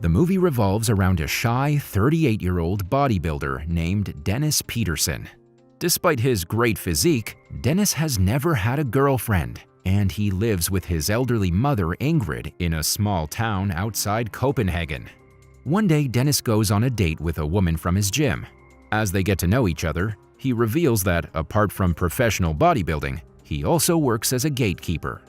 The movie revolves around a shy 38-year-old bodybuilder named Dennis Peterson. Despite his great physique, Dennis has never had a girlfriend, and he lives with his elderly mother Ingrid in a small town outside Copenhagen. One day, Dennis goes on a date with a woman from his gym. As they get to know each other, he reveals that, apart from professional bodybuilding, he also works as a gatekeeper.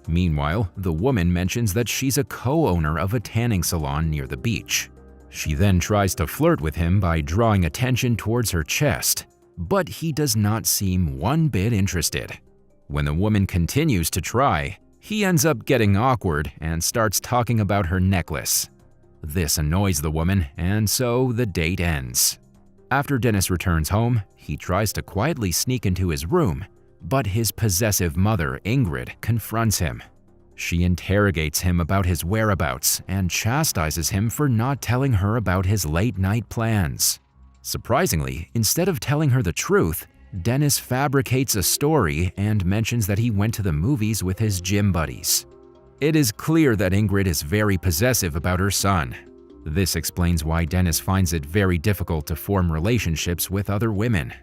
Meanwhile, the woman mentions that she's a co-owner of a tanning salon near the beach. She then tries to flirt with him by drawing attention towards her chest, but he does not seem one bit interested. When the woman continues to try, he ends up getting awkward and starts talking about her necklace. This annoys the woman, and so the date ends. After Dennis returns home, he tries to quietly sneak into his room, but his possessive mother, Ingrid, confronts him. She interrogates him about his whereabouts and chastises him for not telling her about his late-night plans. Surprisingly, instead of telling her the truth, Dennis fabricates a story and mentions that he went to the movies with his gym buddies. It is clear that Ingrid is very possessive about her son. This explains why Dennis finds it very difficult to form relationships with other women.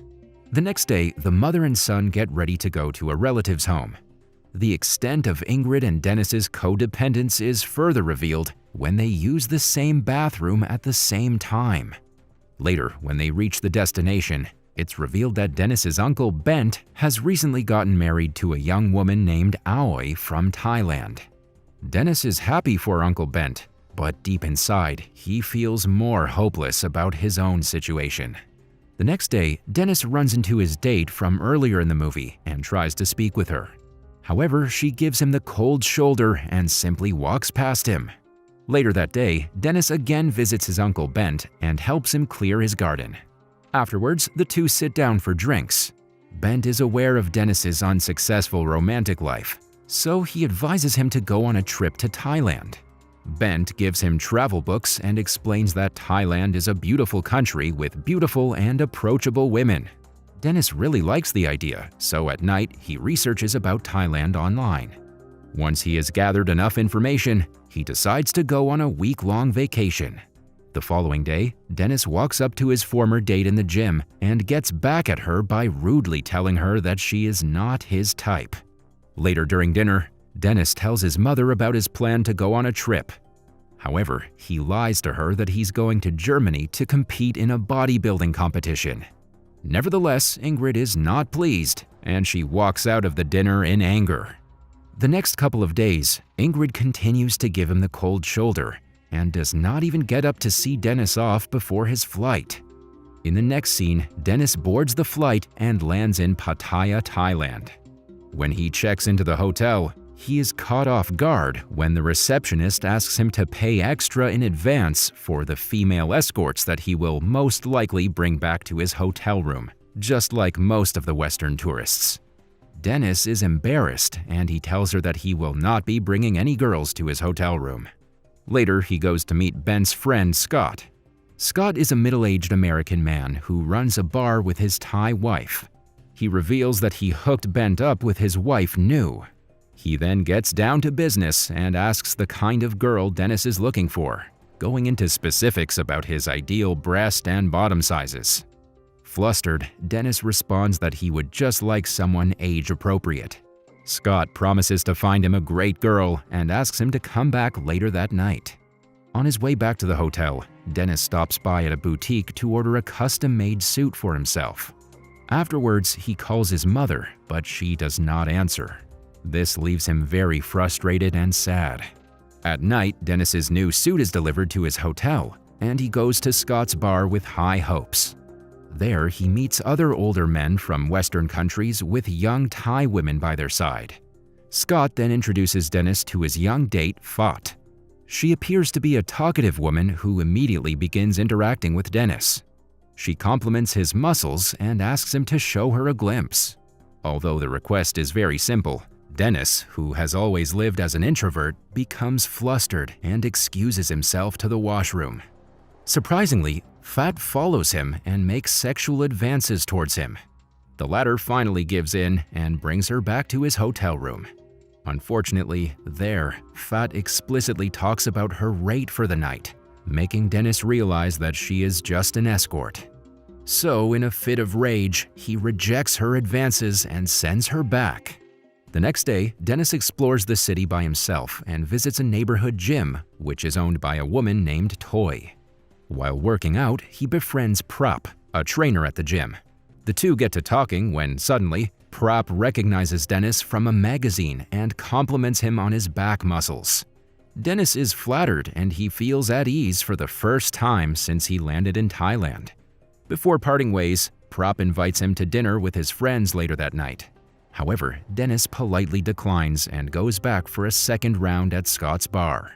The next day, the mother and son get ready to go to a relative's home. The extent of Ingrid and Dennis's codependence is further revealed when they use the same bathroom at the same time. Later, when they reach the destination, it's revealed that Dennis's uncle Bent has recently gotten married to a young woman named Aoi from Thailand. Dennis is happy for Uncle Bent, but deep inside, he feels more hopeless about his own situation. The next day, Dennis runs into his date from earlier in the movie and tries to speak with her. However, she gives him the cold shoulder and simply walks past him. Later that day, Dennis again visits his Uncle Bent and helps him clear his garden. Afterwards, the two sit down for drinks. Bent is aware of Dennis's unsuccessful romantic life, so he advises him to go on a trip to Thailand. Bent gives him travel books and explains that Thailand is a beautiful country with beautiful and approachable women. Dennis really likes the idea, so at night he researches about Thailand online. Once he has gathered enough information, he decides to go on a week-long vacation. The following day, Dennis walks up to his former date in the gym and gets back at her by rudely telling her that she is not his type. Later during dinner, Dennis tells his mother about his plan to go on a trip. However, he lies to her that he's going to Germany to compete in a bodybuilding competition. Nevertheless, Ingrid is not pleased, and she walks out of the dinner in anger. The next couple of days, Ingrid continues to give him the cold shoulder and does not even get up to see Dennis off before his flight. In the next scene, Dennis boards the flight and lands in Pattaya, Thailand. When he checks into the hotel, he is caught off guard when the receptionist asks him to pay extra in advance for the female escorts that he will most likely bring back to his hotel room, just like most of the Western tourists. Dennis is embarrassed and he tells her that he will not be bringing any girls to his hotel room. Later, he goes to meet Bent's friend Scott. Scott is a middle-aged American man who runs a bar with his Thai wife. He reveals that he hooked Bent up with his wife, Nu. He then gets down to business and asks the kind of girl Dennis is looking for, going into specifics about his ideal breast and bottom sizes. Flustered, Dennis responds that he would just like someone age-appropriate. Scott promises to find him a great girl and asks him to come back later that night. On his way back to the hotel, Dennis stops by at a boutique to order a custom-made suit for himself. Afterwards, he calls his mother, but she does not answer. This leaves him very frustrated and sad. At night, Dennis's new suit is delivered to his hotel, and he goes to Scott's bar with high hopes. There, he meets other older men from Western countries with young Thai women by their side. Scott then introduces Dennis to his young date, Phat. She appears to be a talkative woman who immediately begins interacting with Dennis. She compliments his muscles and asks him to show her a glimpse. Although the request is very simple, Dennis, who has always lived as an introvert, becomes flustered and excuses himself to the washroom. Surprisingly, Phat follows him and makes sexual advances towards him. The latter finally gives in and brings her back to his hotel room. Unfortunately, there, Phat explicitly talks about her rate for the night, making Dennis realize that she is just an escort. So, in a fit of rage, he rejects her advances and sends her back. The next day, Dennis explores the city by himself and visits a neighborhood gym, which is owned by a woman named Toy. While working out, he befriends Prop, a trainer at the gym. The two get to talking when suddenly, Prop recognizes Dennis from a magazine and compliments him on his back muscles. Dennis is flattered and he feels at ease for the first time since he landed in Thailand. Before parting ways, Prop invites him to dinner with his friends later that night. However, Dennis politely declines and goes back for a second round at Scott's bar.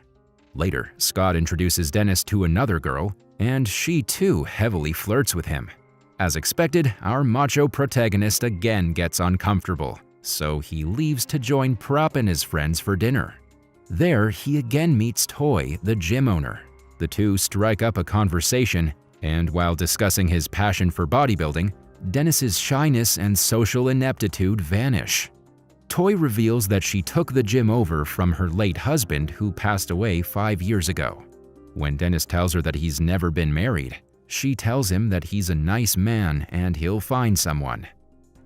Later, Scott introduces Dennis to another girl, and she too heavily flirts with him. As expected, our macho protagonist again gets uncomfortable, so he leaves to join Prop and his friends for dinner. There, he again meets Toy, the gym owner. The two strike up a conversation, and while discussing his passion for bodybuilding, Dennis's shyness and social ineptitude vanish. Toy reveals that she took the gym over from her late husband who passed away 5 years ago. When Dennis tells her that he's never been married, she tells him that he's a nice man and he'll find someone.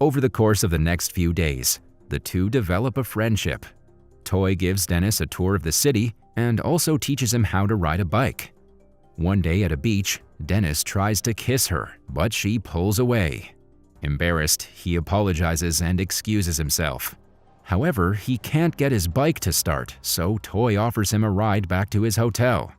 Over the course of the next few days, the two develop a friendship. Toy gives Dennis a tour of the city and also teaches him how to ride a bike. One day at a beach, Dennis tries to kiss her, but she pulls away. Embarrassed, he apologizes and excuses himself. However, he can't get his bike to start, so Toy offers him a ride back to his hotel.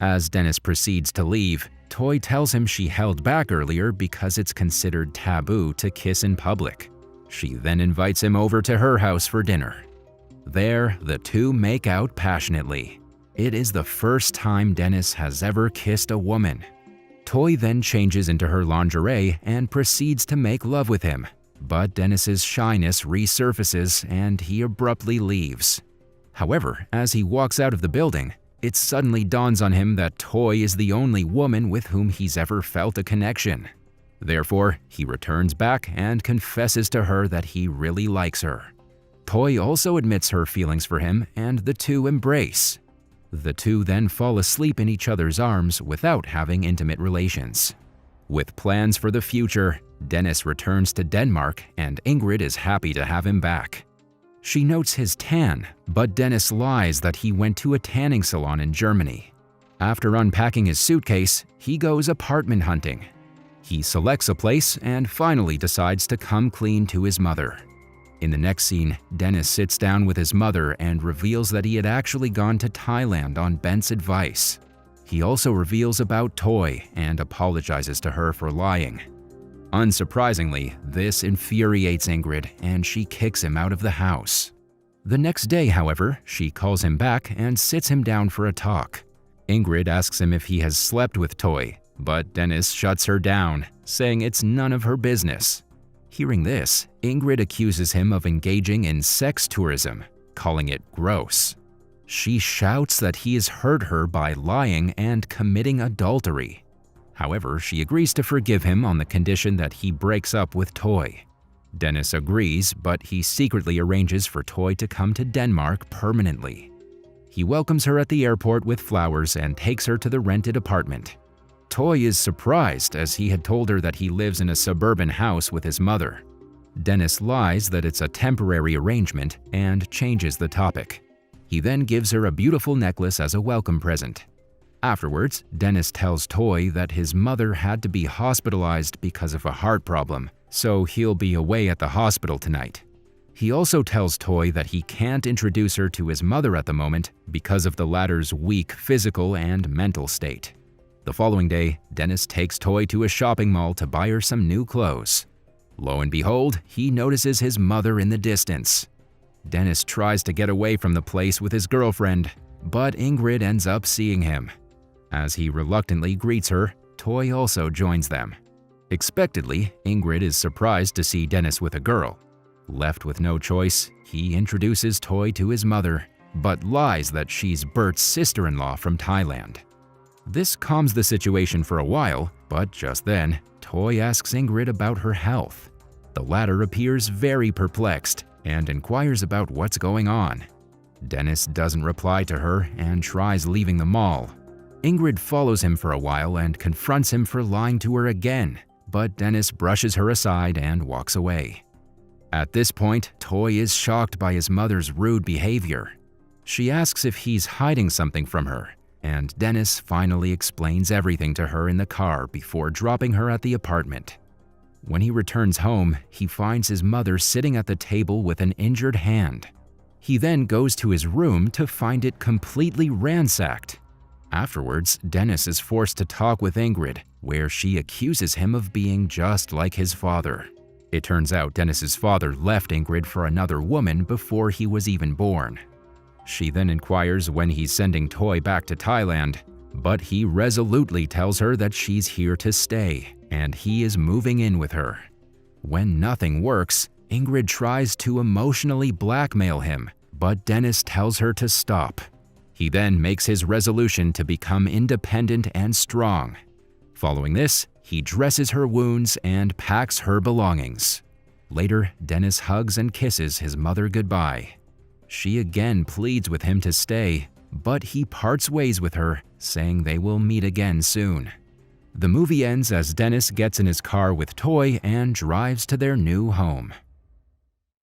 As Dennis proceeds to leave, Toy tells him she held back earlier because it's considered taboo to kiss in public. She then invites him over to her house for dinner. There, the two make out passionately. It is the first time Dennis has ever kissed a woman. Toy then changes into her lingerie and proceeds to make love with him, but Dennis's shyness resurfaces and he abruptly leaves. However, as he walks out of the building, it suddenly dawns on him that Toy is the only woman with whom he's ever felt a connection. Therefore, he returns back and confesses to her that he really likes her. Toy also admits her feelings for him and the two embrace. The two then fall asleep in each other's arms without having intimate relations. With plans for the future, Dennis returns to Denmark and Ingrid is happy to have him back. She notes his tan, but Dennis lies that he went to a tanning salon in Germany. After unpacking his suitcase, he goes apartment hunting. He selects a place and finally decides to come clean to his mother. In the next scene, Dennis sits down with his mother and reveals that he had actually gone to Thailand on Bent's advice. He also reveals about Toy and apologizes to her for lying. Unsurprisingly, this infuriates Ingrid and she kicks him out of the house. The next day, however, she calls him back and sits him down for a talk. Ingrid asks him if he has slept with Toy, but Dennis shuts her down, saying it's none of her business. Hearing this, Ingrid accuses him of engaging in sex tourism, calling it gross. She shouts that he has hurt her by lying and committing adultery. However, she agrees to forgive him on the condition that he breaks up with Toy. Dennis agrees, but he secretly arranges for Toy to come to Denmark permanently. He welcomes her at the airport with flowers and takes her to the rented apartment. Toy is surprised as he had told her that he lives in a suburban house with his mother. Dennis lies that it's a temporary arrangement and changes the topic. He then gives her a beautiful necklace as a welcome present. Afterwards, Dennis tells Toy that his mother had to be hospitalized because of a heart problem, so he'll be away at the hospital tonight. He also tells Toy that he can't introduce her to his mother at the moment because of the latter's weak physical and mental state. The following day, Dennis takes Toy to a shopping mall to buy her some new clothes. Lo and behold, he notices his mother in the distance. Dennis tries to get away from the place with his girlfriend, but Ingrid ends up seeing him. As he reluctantly greets her, Toy also joins them. Expectedly, Ingrid is surprised to see Dennis with a girl. Left with no choice, he introduces Toy to his mother, but lies that she's Bert's sister-in-law from Thailand. This calms the situation for a while, but just then, Toy asks Ingrid about her health. The latter appears very perplexed and inquires about what's going on. Dennis doesn't reply to her and tries leaving the mall. Ingrid follows him for a while and confronts him for lying to her again, but Dennis brushes her aside and walks away. At this point, Toy is shocked by his mother's rude behavior. She asks if he's hiding something from her, and Dennis finally explains everything to her in the car before dropping her at the apartment. When he returns home, he finds his mother sitting at the table with an injured hand. He then goes to his room to find it completely ransacked. Afterwards, Dennis is forced to talk with Ingrid, where she accuses him of being just like his father. It turns out Dennis's father left Ingrid for another woman before he was even born. She then inquires when he's sending Toy back to Thailand, but he resolutely tells her that she's here to stay, and he is moving in with her. When nothing works, Ingrid tries to emotionally blackmail him, but Dennis tells her to stop. He then makes his resolution to become independent and strong. Following this, he dresses her wounds and packs her belongings. Later, Dennis hugs and kisses his mother goodbye. She again pleads with him to stay, but he parts ways with her, saying they will meet again soon. The movie ends as Dennis gets in his car with Toy and drives to their new home.